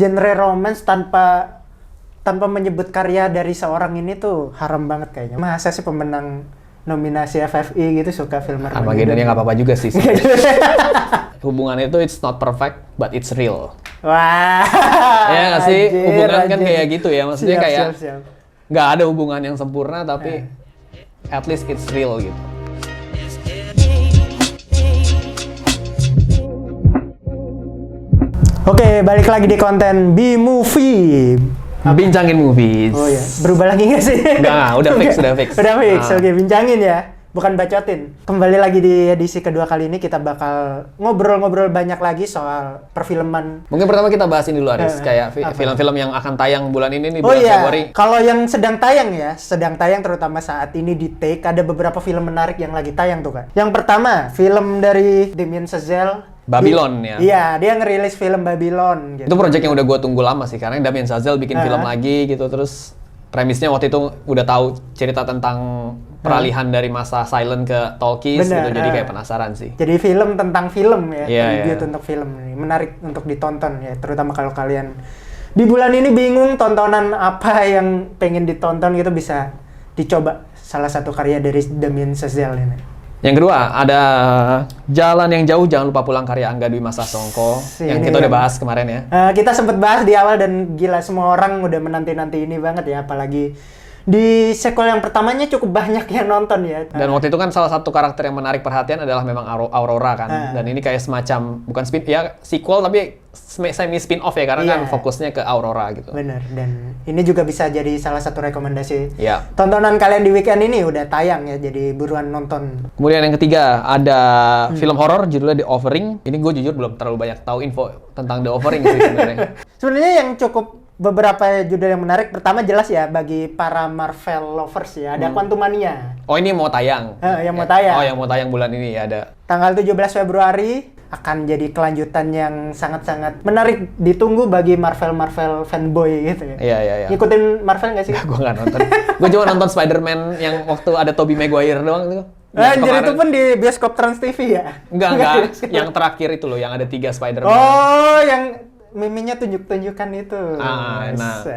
genre romance tanpa menyebut karya dari seorang ini tuh haram banget kayaknya. Masa sih pemenang nominasi FFI gitu suka film Armageddon ya nggak apa-apa juga sih. Hubungan itu it's not perfect but it's real. Wah. Ya nggak sih, hubungan kan kayak gitu ya, maksudnya kayak siap. nggak ada hubungan yang sempurna tapi at least it's real gitu. Oke, balik lagi di konten B-Movie. Bincangin movies. Oh iya, berubah lagi nggak sih? Nggak, udah fix. Udah fix, oke, bincangin ya. Bukan bacotin. Kembali lagi di edisi kedua kali ini kita bakal ngobrol-ngobrol banyak lagi soal perfilman. Mungkin pertama kita bahasin dulu Aris, kayak film-film yang akan tayang bulan ini nih, Oh bulan iya, Februari. kalau yang sedang tayang terutama saat ini di Take, ada beberapa film menarik yang lagi tayang tuh Kak. Yang pertama, film dari Damien Chazelle. Babylon ya. Iya, dia ngerilis film Babylon gitu. Itu proyek yang udah gue tunggu lama sih, karena Damien Chazelle bikin film lagi gitu, terus premisnya waktu itu udah tahu cerita tentang peralihan dari masa silent ke talkies gitu, jadi kayak penasaran sih. Jadi film tentang film ya, Iya. untuk film ini menarik untuk ditonton ya, terutama kalau kalian di bulan ini bingung tontonan apa yang pengen ditonton gitu, bisa dicoba salah satu karya dari Damien Chazelle ini. Yang kedua, ada Jalan yang Jauh Jangan Lupa Pulang karya Angga Dwi Masa Songko, yang kita udah bahas kemarin ya. Kita sempat bahas di awal dan gila semua orang udah menanti-nanti ini banget ya, apalagi di sequel yang pertamanya cukup banyak yang nonton ya. Dan waktu itu kan salah satu karakter yang menarik perhatian adalah memang Aurora kan. Dan ini kayak semacam, bukan sequel tapi semi spin-off ya, karena kan fokusnya ke Aurora gitu. Bener, dan ini juga bisa jadi salah satu rekomendasi. Iya. Tontonan kalian di weekend ini udah tayang ya, jadi buruan nonton. Kemudian yang ketiga, ada film horor judulnya The Offering. Ini gue jujur belum terlalu banyak tahu info tentang The Offering sih sebenarnya. Sebenarnya yang cukup beberapa judul yang menarik, pertama jelas ya bagi para Marvel lovers ya, ada Quantumania. Oh, ini mau tayang? Yang mau tayang. Oh, yang mau tayang bulan ini ya ada. Tanggal 17 Februari akan jadi kelanjutan yang sangat-sangat menarik ditunggu bagi Marvel fanboy gitu ya. Iya. Ngikutin Marvel nggak sih? Gue nggak nonton. Gue cuma nonton Spider-Man yang waktu ada Tobey Maguire doang gitu. Jadi itu pun di bioskop Trans TV ya? Enggak. Yang terakhir itu loh, yang ada 3 Spider-Man. Oh, yang miminya tunjuk-tunjukkan itu. Nah,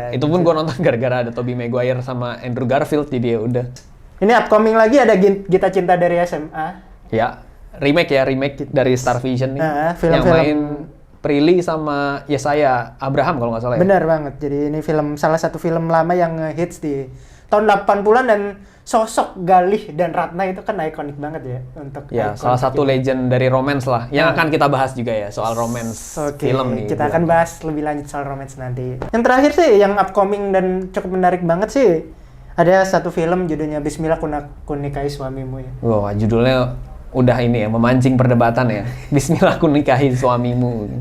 itu pun gue nonton gara-gara ada Tobey Maguire sama Andrew Garfield, jadi ya udah. Ini upcoming lagi ada Gita Cinta dari SMA. Ya, remake dari Star Vision nih. Yang main Prilly sama Yesaya Abraham kalau nggak salah ya. Benar banget. Jadi ini salah satu film lama yang hits di tahun 80-an, dan sosok Galih dan Ratna itu kan ikonik banget ya untuk salah satu legend dari romance lah yang akan kita bahas juga ya, soal romance film nih. Kita akan bahas lebih lanjut soal romance nanti. Yang terakhir sih yang upcoming dan cukup menarik banget sih, ada satu film judulnya Bismillah Ku Nikahi Suamimu ya. Wah, judulnya udah ini ya, memancing perdebatan ya. Bismillah Ku Nikahi Suamimu.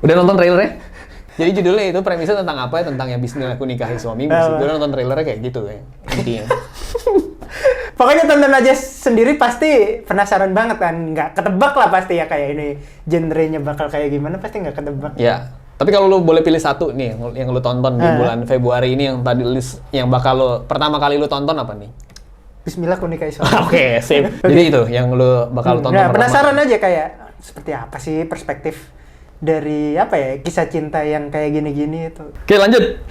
Udah nonton trailernya? Jadi judulnya itu premisnya tentang apa ya? Tentang ya Bismillah Ku Nikahi Suamimu. Gue nonton trailernya kayak gitu ya, intinya. Pokoknya tonton aja sendiri, pasti penasaran banget kan. Nggak ketebak lah pasti ya, kayak ini genrenya bakal kayak gimana, pasti nggak ketebak. Ya, tapi kalau lu boleh pilih satu nih yang lu tonton di bulan Februari ini, yang tadi list yang bakal lu pertama kali lu tonton apa nih? Bismillah Ku Nikahi Suamimu. Oke, sip. Jadi itu yang lu bakal tonton pertama. Penasaran aja kayak seperti apa sih perspektif dari kisah cinta yang kayak gini-gini itu. Oke, lanjut.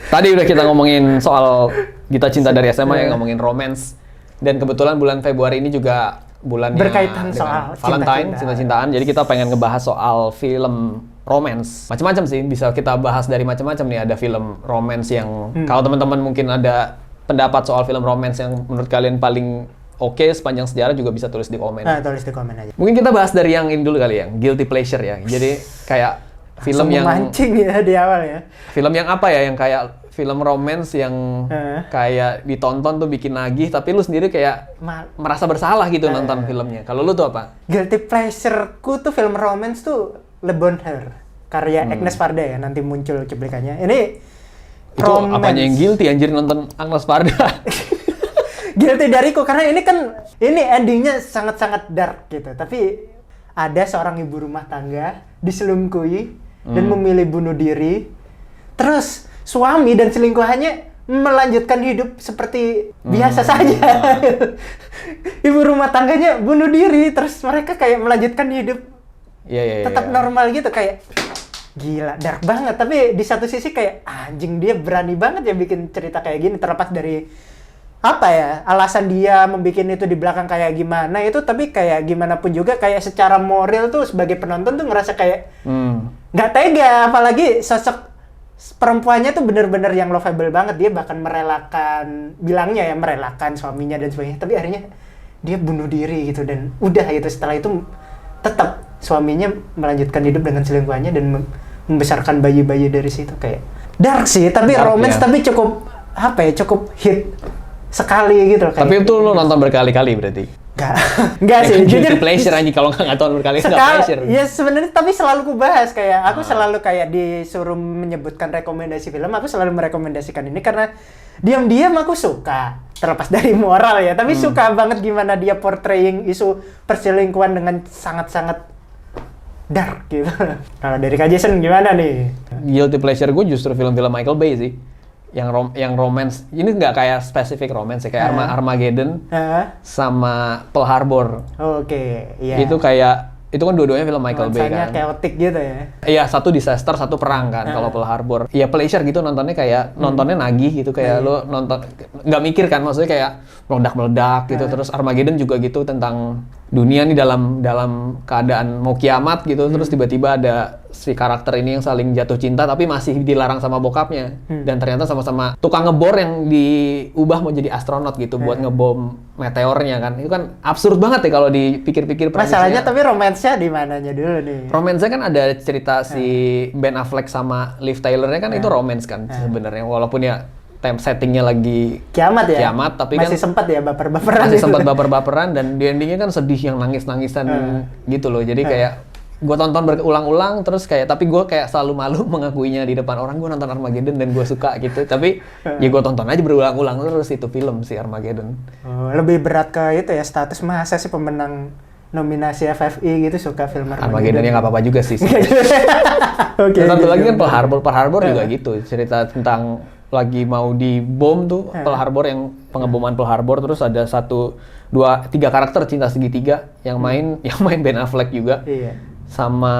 Tadi udah kita ngomongin soal Gita Cinta dari SMA, yang ngomongin romance. Dan kebetulan bulan Februari ini juga bulannya berkaitan soal Valentine, cinta-cintaan. Jadi kita pengen ngebahas soal film romance. Macam-macam sih, bisa kita bahas dari macam-macam nih. Ada film romance yang kalau teman-teman mungkin ada pendapat soal film romance yang menurut kalian paling oke sepanjang sejarah, juga bisa tulis di komen. Tulis di komen aja. Mungkin kita bahas dari yang ini dulu kali ya, guilty pleasure ya. Jadi kayak film yang mancing ya di awal ya. Film yang apa ya, yang kayak film romance yang kayak ditonton tuh bikin nagih, tapi lu sendiri kayak merasa bersalah gitu nonton filmnya. Kalau lu tuh apa? Guilty pleasure-ku tuh film romance tuh Le Bonheur, karya Agnes Varda ya, nanti muncul cuplikannya. Ini itu romance. Apanya yang guilty anjir nonton Agnes Varda? Guilty dariku karena ini kan endingnya sangat-sangat dark gitu, tapi ada seorang ibu rumah tangga diselingkuhi dan memilih bunuh diri, terus suami dan selingkuhannya melanjutkan hidup seperti biasa saja. Ibu rumah tangganya bunuh diri, terus mereka kayak melanjutkan hidup tetap normal gitu, kayak Gila, dark banget. Tapi di satu sisi kayak anjing, dia berani banget ya bikin cerita kayak gini, terlepas dari apa ya alasan dia membuat itu di belakang kayak gimana itu, tapi kayak gimana pun juga kayak secara moral tuh sebagai penonton tuh ngerasa kayak nggak tega, apalagi sosok perempuannya tuh bener-bener yang lovable banget. Dia bahkan bilangnya ya merelakan suaminya dan sebagainya, tapi akhirnya dia bunuh diri gitu, dan udah gitu. Setelah itu tetap suaminya melanjutkan hidup dengan selingkuhannya dan membesarkan bayi-bayi dari situ. Kayak dark sih, tapi dark, romance ya. tapi cukup apa ya, cukup hit sekali gitu loh. Kayak Tapi itu lo nonton berkali-kali berarti? Enggak sih, jujur pleasure anjing, kalau nggak nonton berkali-kali nggak sekali. pleasure. Ya sebenarnya, tapi selalu ku bahas kayak aku selalu kayak disuruh menyebutkan rekomendasi film, aku selalu merekomendasikan ini karena diam-diam aku suka, terlepas dari moral ya, tapi suka banget gimana dia portraying isu perselingkuhan dengan sangat-sangat dark gitu. Kalau dari Kak Jason gimana nih? Guilty pleasure gue justru film-film Michael Bay sih. Yang romance, ini nggak kayak spesifik romance ya, kayak Armageddon sama Pearl Harbor. Oke, iya. Itu kan dua-duanya film Michael Bay kan. Chaotic gitu ya. Iya, satu disaster, satu perang kan. Kalau Pearl Harbor, ya pleasure gitu nontonnya, kayak nontonnya nagih gitu, kayak lo nonton nggak mikir kan, maksudnya kayak meledak-meledak gitu. Terus Armageddon juga gitu, tentang dunia nih dalam keadaan mau kiamat gitu. Terus tiba-tiba ada si karakter ini yang saling jatuh cinta tapi masih dilarang sama bokapnya, dan ternyata sama-sama tukang ngebor yang diubah mau jadi astronot gitu buat ngebom meteornya kan. Itu kan absurd banget ya kalau dipikir-pikir. Masalahnya tapi romansnya di mananya dulu nih? Romansnya kan ada cerita si Ben Affleck sama Liv Tyler-nya kan, itu romance kan sebenarnya, walaupun ya settingnya lagi kiamat ya, tapi masih kan sempat ya baper-baperan, masih sempat baper-baperan, dan di endingnya kan sedih yang nangis-nangisan gitu loh. Jadi kayak gue tonton berulang-ulang terus kayak, tapi gue kayak selalu malu mengakuinya di depan orang, gue nonton Armageddon dan gue suka gitu. Tapi ya gue tonton aja berulang-ulang terus itu film si Armageddon. Lebih berat ke itu ya, status masa sih pemenang nominasi FFI gitu suka film Armageddon ya nggak apa-apa juga sih. Oke. Satu lagi kan Pearl Harbor juga gitu, cerita tentang lagi mau dibom tuh Pearl Harbor, yang pengeboman Pearl Harbor. Terus ada 1, 2, 3 karakter cinta segitiga yang main Ben Affleck juga. Iya. Sama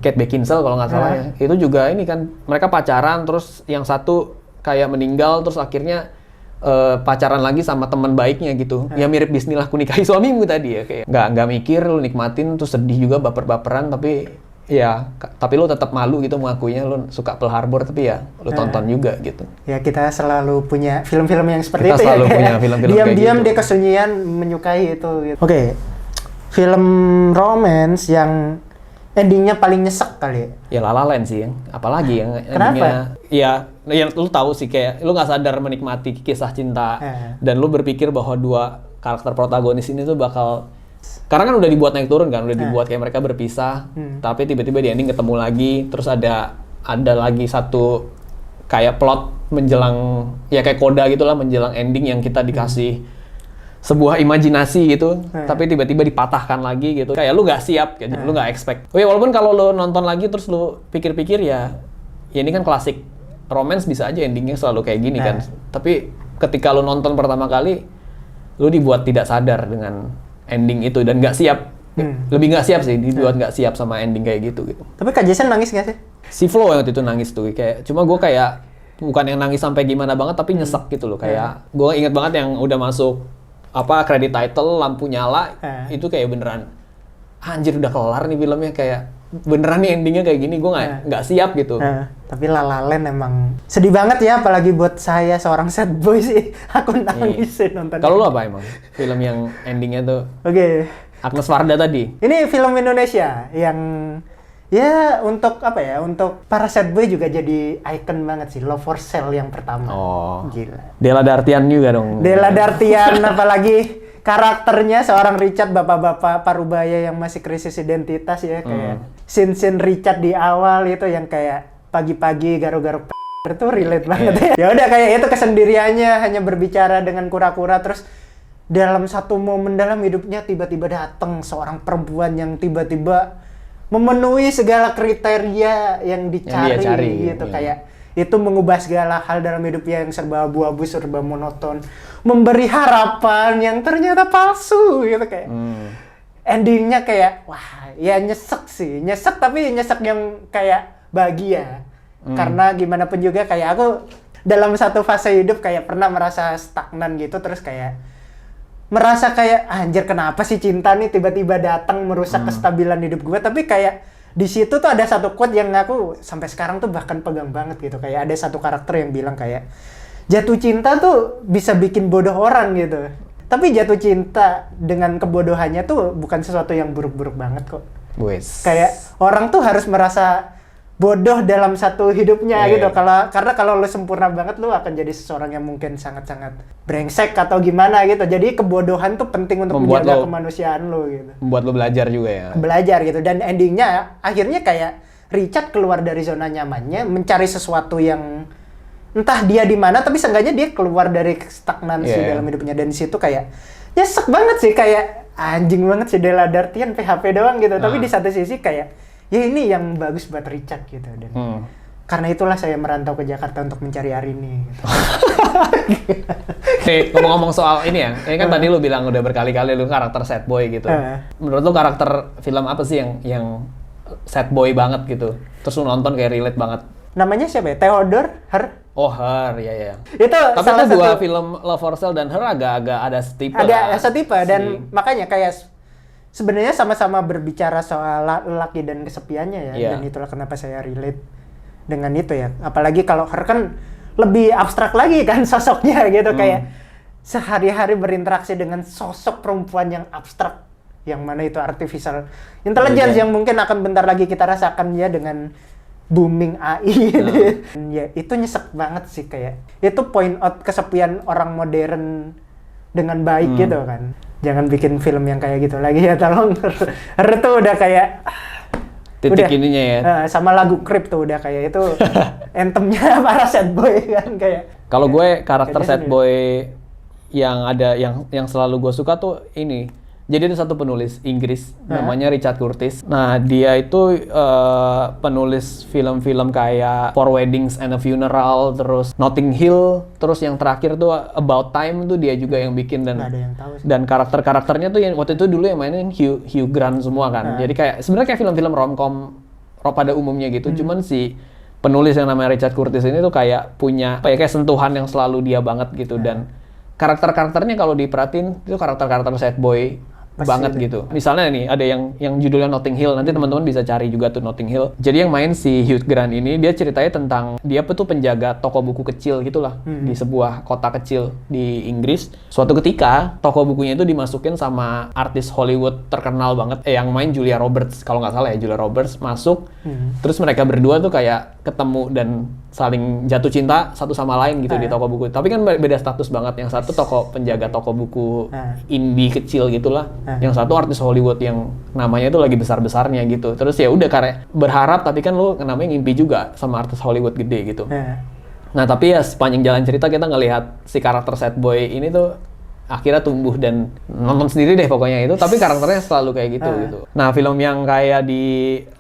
Kate Beckinsale kalau nggak salah ya. Itu juga ini kan, mereka pacaran terus yang satu kayak meninggal, terus akhirnya pacaran lagi sama teman baiknya gitu. Ya mirip Bismillah ku nikahi suamimu tadi ya, kayak nggak mikir, lu nikmatin terus sedih juga, baper-baperan, tapi lu tetap malu gitu mengakuinya lu suka Pearl Harbor, tapi ya lu tonton juga gitu. Ya kita selalu punya film-film yang seperti kita itu selalu ya. Punya film-film diam-diam gitu. Di kesunyian menyukai itu gitu. Oke. Film romance yang endingnya paling nyesek kali ya. La La Land sih, apalagi yang endingnya. Ya lu tahu sih, kayak lu nggak sadar menikmati kisah cinta dan lu berpikir bahwa dua karakter protagonis ini tuh bakal, karena kan udah dibuat naik turun kan, udah dibuat kayak mereka berpisah, tapi tiba-tiba di ending ketemu lagi, terus ada lagi satu kayak plot menjelang, ya kayak koda gitulah, menjelang ending yang kita dikasih sebuah imajinasi gitu, tapi tiba-tiba dipatahkan lagi gitu. Kayak lu nggak siap, gitu. Lu nggak expect. Oh ya, walaupun kalau lu nonton lagi terus lu pikir-pikir ya ini kan klasik romance, bisa aja endingnya selalu kayak gini kan. Tapi ketika lu nonton pertama kali, lu dibuat tidak sadar dengan ending itu dan nggak siap. Lebih nggak siap sih, dibuat nggak siap sama ending kayak gitu. Tapi Kak Jason nangis nggak sih? Si Flo yang waktu itu nangis tuh, kayak cuma gue kayak bukan yang nangis sampai gimana banget, tapi nyesek gitu loh. Kayak gue inget banget yang udah masuk credit title, lampu nyala, itu kayak beneran anjir udah kelar nih filmnya, kayak beneran nih endingnya kayak gini, gue nggak siap gitu. Tapi La La Land emang sedih banget ya, apalagi buat saya seorang sad boy sih, aku nangis sih nonton. Kalau lu apa emang film yang endingnya tuh? Oke. Agnes Varda tadi. Ini film Indonesia yang ya untuk apa ya, untuk para sad boy juga jadi icon banget sih. Love for Sale yang pertama. Oh. Gila. Della Dartian juga dong. Della Dartian, apalagi karakternya seorang Richard, bapak-bapak parubaya yang masih krisis identitas ya, kayak scene Richard di awal itu yang kayak pagi-pagi garuk-garuk itu relate banget ya. Ya udah kayak itu kesendiriannya, hanya berbicara dengan kura-kura, terus dalam satu momen dalam hidupnya tiba-tiba datang seorang perempuan yang tiba-tiba memenuhi segala kriteria yang dicari gitu. Kayak itu mengubah segala hal dalam hidupnya yang serba abu-abu, serba monoton, memberi harapan yang ternyata palsu gitu. Kayak endingnya kayak wah ya nyesek sih, nyesek, tapi nyesek yang kayak bahagia. Karena gimana pun juga kayak aku dalam satu fase hidup kayak pernah merasa stagnan gitu, terus kayak merasa kayak anjir kenapa sih cinta nih tiba-tiba datang merusak kestabilan hidup gue. Tapi kayak di situ tuh ada satu quote yang aku sampai sekarang tuh bahkan pegang banget gitu. Kayak ada satu karakter yang bilang kayak jatuh cinta tuh bisa bikin bodoh orang gitu. Tapi jatuh cinta dengan kebodohannya tuh bukan sesuatu yang buruk-buruk banget kok. Wes. Kayak orang tuh harus merasa bodoh dalam satu hidupnya gitu. Karena kalau lu sempurna banget lu akan jadi seseorang yang mungkin sangat-sangat brengsek atau gimana gitu. Jadi kebodohan tuh penting untuk menjaga kemanusiaan lu gitu. Membuat lu belajar juga ya. Belajar gitu, dan endingnya akhirnya kayak Richard keluar dari zona nyamannya, mencari sesuatu yang entah dia di mana, tapi seenggaknya dia keluar dari stagnansi dalam hidupnya. Dan di situ kayak nyesek banget sih, kayak anjing banget sih Della Dartian PHP doang gitu. Tapi di satu sisi kayak ya ini yang bagus buat Richard gitu. Dan karena itulah saya merantau ke Jakarta untuk mencari Arini gitu. Oke, ngomong-ngomong soal ini ya, ini kan tadi lu bilang udah berkali-kali lu karakter sad boy gitu. Menurut lu karakter film apa sih yang sad boy banget gitu? Terus lu nonton kayak relate banget. Namanya siapa ya? Theodore Her? Oh, Her, ya. Itu tapi salah itu dua satu film Love for Sale dan Her agak-agak ada setipe. Ada setipe, dan makanya kayak sebenarnya sama-sama berbicara soal lelaki dan kesepiannya ya. Dan itulah kenapa saya relate dengan itu ya. Apalagi kalau Her kan lebih abstrak lagi kan sosoknya gitu. Kayak sehari-hari berinteraksi dengan sosok perempuan yang abstrak, yang mana itu artificial intelligence yang mungkin akan bentar lagi kita rasakan ya dengan booming AI gitu. Ya itu nyesek banget sih, kayak itu point out kesepian orang modern dengan baik gitu kan. Jangan bikin film yang kayak gitu lagi ya, tolong. Her tuh udah kayak titik ininya ya. Sama lagu Creep tuh udah kayak itu anthemnya para sad boy kan kayak. Kalau gue karakter sad boy yang ada yang selalu gue suka tuh ini. Jadi ada satu penulis Inggris namanya Richard Curtis. Nah, dia itu penulis film-film kayak Four Weddings and a Funeral, terus Notting Hill, terus yang terakhir tuh About Time tuh dia juga yang bikin. Dan nggak ada yang tahu sih. Dan karakter-karakternya tuh yang waktu itu dulu yang mainin Hugh Grant semua kan. Jadi kayak sebenarnya kayak film-film romcom pada umumnya gitu. Cuman si penulis yang namanya Richard Curtis ini tuh kayak punya kayak sentuhan yang selalu dia banget gitu. Dan karakter-karakternya kalau diperhatiin itu karakter-karakter sad boy banget gitu. Misalnya nih ada yang judulnya Notting Hill, nanti teman-teman bisa cari juga tuh Notting Hill. Jadi yang main si Hugh Grant ini, dia ceritanya tentang dia tuh penjaga toko buku kecil gitulah di sebuah kota kecil di Inggris. Suatu ketika toko bukunya itu dimasukin sama artis Hollywood terkenal banget, yang main Julia Roberts kalau nggak salah ya, Julia Roberts masuk. Terus mereka berdua tuh kayak ketemu dan saling jatuh cinta satu sama lain gitu di toko buku. Tapi kan beda status banget. Yang satu penjaga toko buku indie kecil gitulah. Yang satu artis Hollywood yang namanya itu lagi besar-besarnya gitu. Terus ya udah karena berharap, tapi kan lu namanya ngimpi juga sama artis Hollywood gede gitu. Nah, tapi ya sepanjang jalan cerita kita ngelihat si karakter sad boy ini tuh akhirnya tumbuh dan nonton sendiri deh pokoknya itu. Tapi karakternya selalu kayak gitu gitu. Nah, film yang kayak di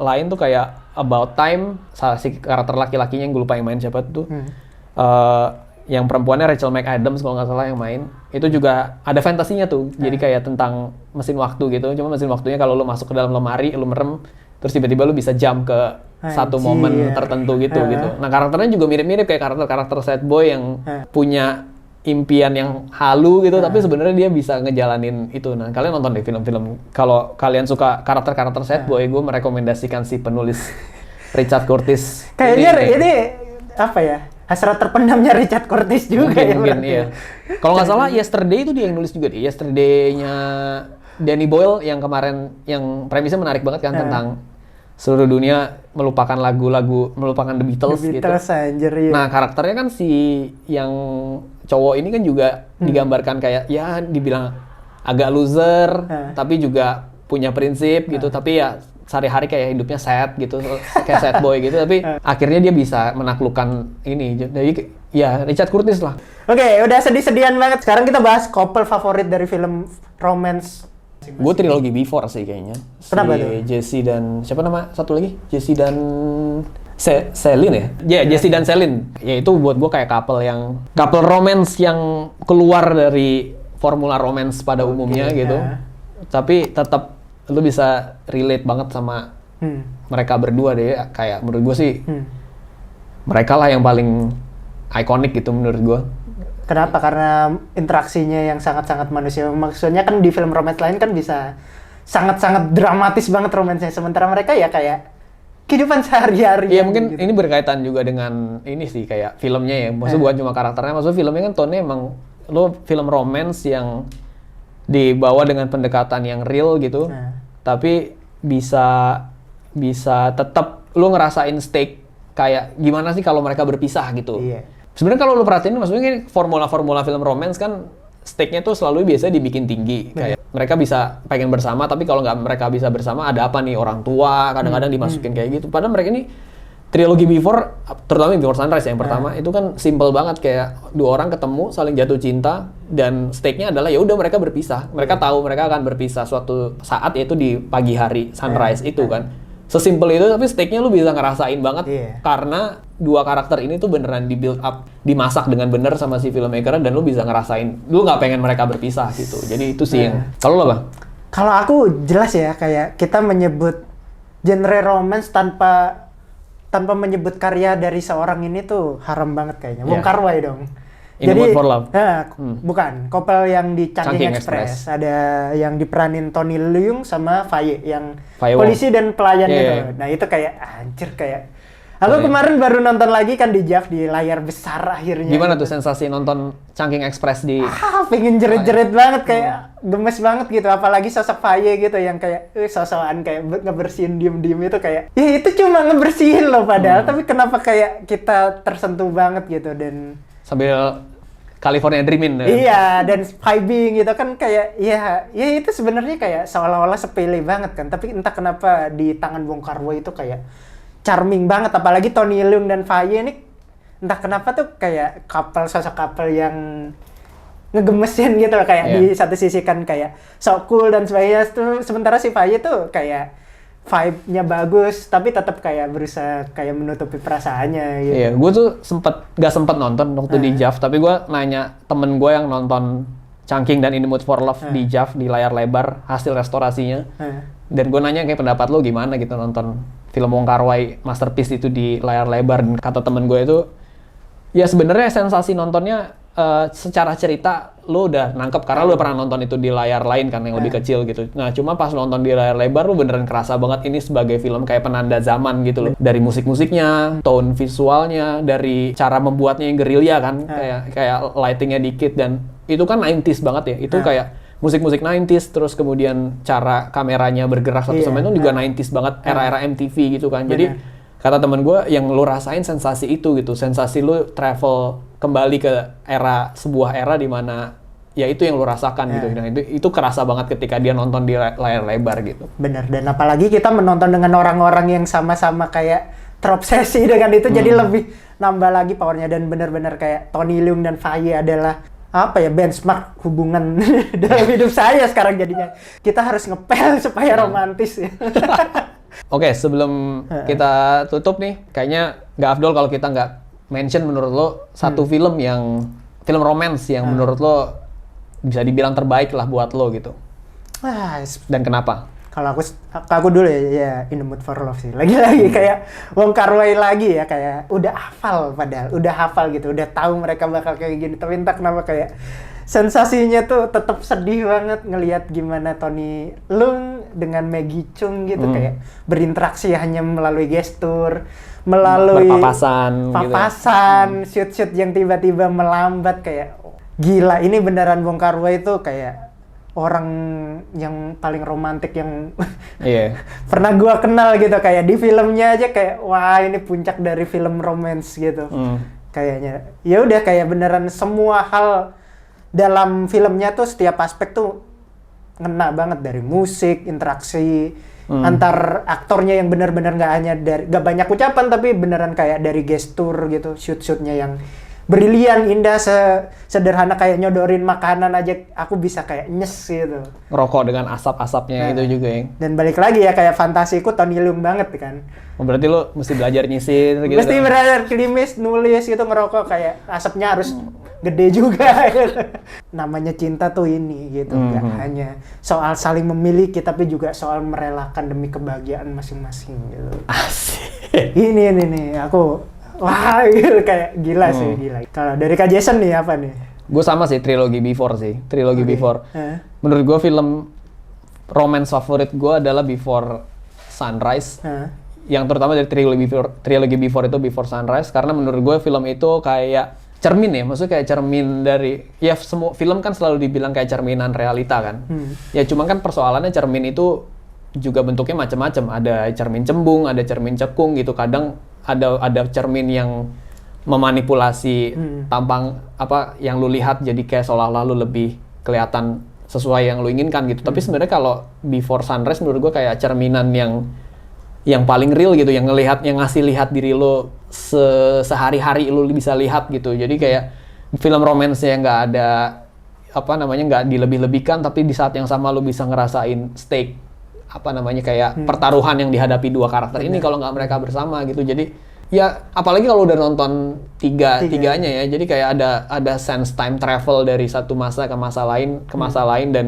lain tuh kayak About Time, si karakter laki-lakinya yang gue lupa yang main siapa tuh. Yang perempuannya Rachel McAdams kalau nggak salah yang main. Itu juga ada fantasinya tuh. Jadi kayak tentang mesin waktu gitu. Cuma mesin waktunya kalau lu masuk ke dalam lemari, lu merem, terus tiba-tiba lu bisa jump ke satu momen tertentu gitu. Nah, karakternya juga mirip-mirip kayak karakter-karakter sad boy yang punya impian yang halu gitu, tapi sebenarnya dia bisa ngejalanin itu. Nah, kalian nonton deh film-film. Kalau kalian suka karakter-karakter sad boy, gue merekomendasikan si penulis Richard Curtis. Kayaknya ini apa ya? Hasrat terpendamnya Richard Curtis juga mungkin iya. Kalau nggak salah Yesterday itu dia yang nulis juga deh. Yesterday-nya Danny Boyle yang kemarin, yang premisnya menarik banget kan, tentang seluruh dunia melupakan lagu-lagu, melupakan The Beatles gitu. Anjir, iya. Nah, karakternya kan si yang cowok ini kan juga digambarkan kayak ya dibilang agak loser, tapi juga punya prinsip gitu, tapi ya sehari-hari kayak hidupnya sad gitu, kayak sad boy gitu, tapi akhirnya dia bisa menaklukkan ini. Jadi ya Richard Curtis lah. Oke, udah sedih-sedihan banget. Sekarang kita bahas couple favorit dari film romance. Gue trilogi Before sih kayaknya. Kenapa tuh? Jesse dan siapa nama satu lagi? Jesse dan Celine ya? Ya, Jesse dan Celine. Ya itu buat gue kayak couple romance yang keluar dari formula romance pada umumnya gitu. Tapi tetap lu bisa relate banget sama mereka berdua deh, kayak menurut gue sih mereka lah yang paling ikonik gitu menurut gue. Kenapa? Karena interaksinya yang sangat-sangat manusiawi. Maksudnya kan di film romance lain kan bisa sangat-sangat dramatis banget romansnya. Sementara mereka ya kayak kehidupan sehari-hari. Iya mungkin gitu. ini berkaitan juga dengan ini sih kayak filmnya ya. Maksudnya bukan cuma karakternya, maksudnya filmnya kan tone-nya emang lo film romance yang dibawa dengan pendekatan yang real gitu. Tapi bisa tetap lo ngerasain stake kayak gimana sih kalau mereka berpisah gitu. Iya. Sebenarnya kalau lo perhatiin, maksudnya kan formula-formula film romance kan stake-nya tuh selalu biasanya dibikin tinggi. Kayak mereka bisa pengen bersama, tapi kalau nggak mereka bisa bersama, ada apa nih orang tua, kadang-kadang dimasukin kayak gitu. Padahal mereka ini trilogi Before, terutama Before Sunrise yang pertama, itu kan simple banget kayak dua orang ketemu, saling jatuh cinta, dan stake-nya adalah ya udah mereka berpisah. Mereka tahu mereka akan berpisah suatu saat, yaitu di pagi hari sunrise itu kan. Sesimpel itu, tapi stake-nya lu bisa ngerasain banget karena dua karakter ini tuh beneran di build up, dimasak dengan bener sama si filmmaker, dan lu bisa ngerasain, lu nggak pengen mereka berpisah gitu. Jadi itu sih yang, kalau lo Bang? Kalau aku jelas ya, kayak kita menyebut genre romance tanpa menyebut karya dari seorang ini tuh haram banget kayaknya. Wong Kar-wai dong. In the Mood for Love. Bukan, couple yang di Chungking Express. Ada yang diperanin Tony Leung sama Faye yang Faye polisi dan pelayan Iya, itu. iya. Nah itu kayak anjir kayak. Aku kemarin baru nonton lagi kan di JAV di layar besar akhirnya. Gimana tuh sensasi nonton Chungking Express di... Pengen jerit-jerit banget kayak gemes banget gitu. Apalagi sosok Faye gitu yang kayak sosokan kayak ngebersihin diem-diem itu kayak ya itu cuma ngebersihin loh padahal. Tapi kenapa kayak kita tersentuh banget gitu dan sambil California Dreamin. Iya, dan vibing gitu kan kayak ya itu sebenarnya kayak seolah-olah sepele banget kan. Tapi entah kenapa di tangan Wong Kar-wai itu kayak charming banget. Apalagi Tony Leung dan Faye ini entah kenapa tuh kayak sosok couple yang ngegemesin gitu loh. Kayak di satu sisi kan kayak so cool dan sebagainya. Sementara si Faye tuh kayak vibe-nya bagus, tapi tetap kayak berusaha kayak menutupi perasaannya gitu. Iya, gue tuh gak sempet nonton waktu di JAV, tapi gue nanya temen gue yang nonton Chungking dan In the Mood for Love di JAV, di layar lebar, hasil restorasinya. Dan gue nanya kayak pendapat lo gimana gitu nonton film Wong Kar-wai Masterpiece itu di layar lebar. Dan kata temen gue itu, ya sebenarnya sensasi nontonnya secara cerita lo udah nangkep karena lo udah pernah nonton itu di layar lain kan yang lebih kecil gitu. Nah cuma pas nonton di layar lebar lo beneran kerasa banget ini sebagai film kayak penanda zaman gitu loh. Dari musik-musiknya, tone visualnya, dari cara membuatnya yang gerilya kan, kayak lightingnya dikit dan itu kan 90s banget ya. Itu kayak musik-musik 90s terus kemudian cara kameranya bergerak satu sama itu juga 90s banget, era-era MTV gitu kan. Jadi kata temen gue yang lo rasain sensasi itu gitu, sensasi lo travel kembali ke sebuah era di mana ya itu yang lo rasakan gitu. Nah itu kerasa banget ketika dia nonton di layar lebar gitu. Bener, dan apalagi kita menonton dengan orang-orang yang sama-sama kayak terobsesi dengan itu, jadi lebih nambah lagi powernya. Dan bener-bener kayak Tony Leung dan Faye adalah apa ya, benchmark hubungan dalam hidup saya sekarang jadinya. Kita harus ngepel supaya romantis ya. Oke, sebelum kita tutup nih, kayaknya nggak afdol kalau kita nggak mention menurut lo satu film romance yang menurut lo bisa dibilang terbaik lah buat lo gitu. Dan kenapa? Kalau aku dulu ya In the Mood for Love sih. Lagi-lagi kayak Wong Kar-wai lagi ya, kayak udah hafal gitu, udah tahu mereka bakal kayak gini. Tapi entah kenapa kayak sensasinya tuh tetap sedih banget ngelihat gimana Tony Leung dengan Maggie Cheung gitu kayak berinteraksi hanya melalui gestur, melalui papasan, shoot-shoot yang tiba-tiba melambat kayak gila. Ini beneran Wong Kar-wai itu kayak orang yang paling romantik yang pernah gua kenal gitu. Kayak di filmnya aja kayak wah ini puncak dari film romance gitu. Kayaknya ya udah kayak beneran semua hal dalam filmnya tuh setiap aspek tuh ngena banget, dari musik, interaksi antar aktornya yang benar-benar nggak banyak ucapan tapi beneran kayak dari gestur gitu, shoot-shootnya yang brilian, indah, sederhana kayak nyodorin makanan aja aku bisa kayak nyes gitu. Ngerokok dengan asap-asapnya itu juga ya. Dan balik lagi ya kayak fantasiku Tony Leung banget kan. Berarti lo mesti belajar nyisir gitu. Mesti belajar klimis, nulis gitu, ngerokok kayak asapnya harus gede juga. Namanya cinta tuh ini gitu, nggak hanya soal saling memiliki tapi juga soal merelakan demi kebahagiaan masing-masing gitu. Asik. Ini nih aku wah gitu, kayak gila sih gila. Kalau dari Kak Jason nih apa nih? Gue sama sih trilogi Before sih, trilogi Before. Menurut gue film romance favorit gue adalah Before Sunrise. Yang terutama dari trilogi Before itu Before Sunrise, karena menurut gue film itu kayak cermin ya, maksudnya kayak cermin dari, ya semua film kan selalu dibilang kayak cerminan realita kan. Ya cuman kan persoalannya cermin itu juga bentuknya macam-macam, ada cermin cembung, ada cermin cekung gitu, kadang ada cermin yang memanipulasi tampang apa yang lu lihat jadi kayak seolah-olah lu lebih kelihatan sesuai yang lu inginkan gitu. Tapi sebenarnya kalau Before Sunrise menurut gue kayak cerminan yang paling real gitu, yang ngasih lihat diri lu sehari-hari lu bisa lihat gitu. Jadi kayak film romance yang nggak ada apa namanya, nggak dilebih-lebihkan, tapi di saat yang sama lu bisa ngerasain stake apa namanya kayak pertaruhan yang dihadapi dua karakter ini kalau nggak mereka bersama gitu. Jadi ya apalagi kalau udah nonton tiganya ya, jadi kayak ada sense time travel dari satu masa ke masa lain dan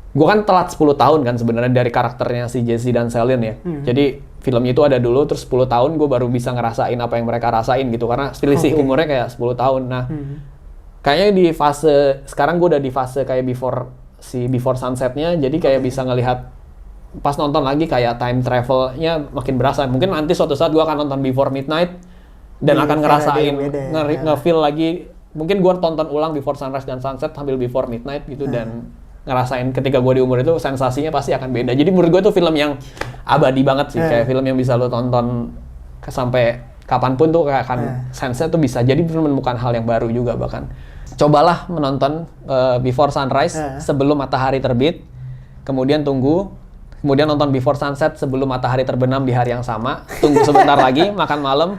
gue kan telat 10 tahun kan sebenarnya dari karakternya si Jesse dan Celine ya. Jadi filmnya itu ada dulu, terus 10 tahun gue baru bisa ngerasain apa yang mereka rasain gitu, karena selisih umurnya kayak 10 tahun. Nah, kayaknya di fase, sekarang gue udah di fase kayak before sunset-nya, jadi kayak bisa ngelihat, pas nonton lagi kayak time travel-nya makin berasa. Mungkin nanti suatu saat gue akan nonton Before Midnight, dan akan ngerasain, nge-feel lagi, mungkin gue tonton ulang Before Sunrise dan Sunset sambil Before Midnight gitu, dan ngerasain ketika gue di umur itu sensasinya pasti akan beda. Jadi menurut gue itu film yang abadi banget sih, kayak film yang bisa lo tonton sampai kapanpun tuh kayak akan sense-nya tuh bisa jadi menemukan hal yang baru juga. Bahkan cobalah menonton Before Sunrise sebelum matahari terbit, kemudian nonton Before Sunset sebelum matahari terbenam di hari yang sama, tunggu sebentar lagi makan malam,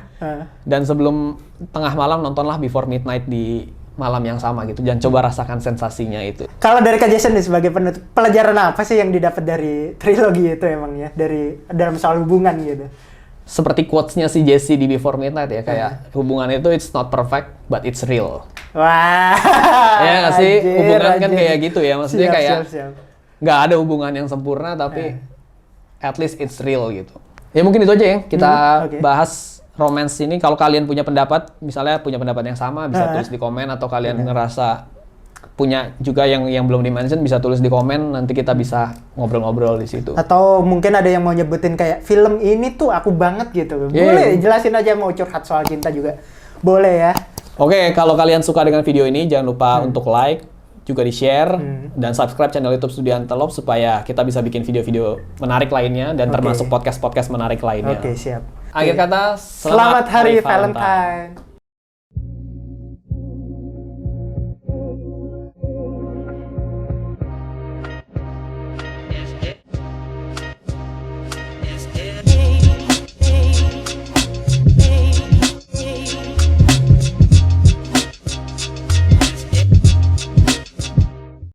dan sebelum tengah malam nontonlah Before Midnight di malam yang sama gitu, dan coba rasakan sensasinya itu. Kalau dari Kak Jason nih sebagai penutup, pelajaran apa sih yang didapat dari trilogi itu emangnya dari dalam soal hubungan gitu? Seperti quotes-nya si Jesse di Before Midnight ya, kayak hubungan itu it's not perfect but it's real. Wah. Ya nggak sih, hubungan kan kayak gitu ya, maksudnya kayak siap. nggak ada hubungan yang sempurna, tapi at least it's real gitu. Ya mungkin itu aja ya kita bahas romance ini. Kalau kalian punya pendapat, misalnya punya pendapat yang sama, bisa tulis di komen, atau kalian ngerasa punya juga yang belum di-mention, bisa tulis di komen, nanti kita bisa ngobrol-ngobrol di situ. Atau mungkin ada yang mau nyebutin kayak film ini tuh aku banget gitu. Boleh jelasin aja, mau curhat soal cinta juga. Boleh ya. Oke, kalau kalian suka dengan video ini, jangan lupa untuk like, juga di-share, dan subscribe channel YouTube Studio Antelope supaya kita bisa bikin video-video menarik lainnya, dan termasuk podcast-podcast menarik lainnya. Oke, siap. Akhir kata, Selamat Hari Valentine.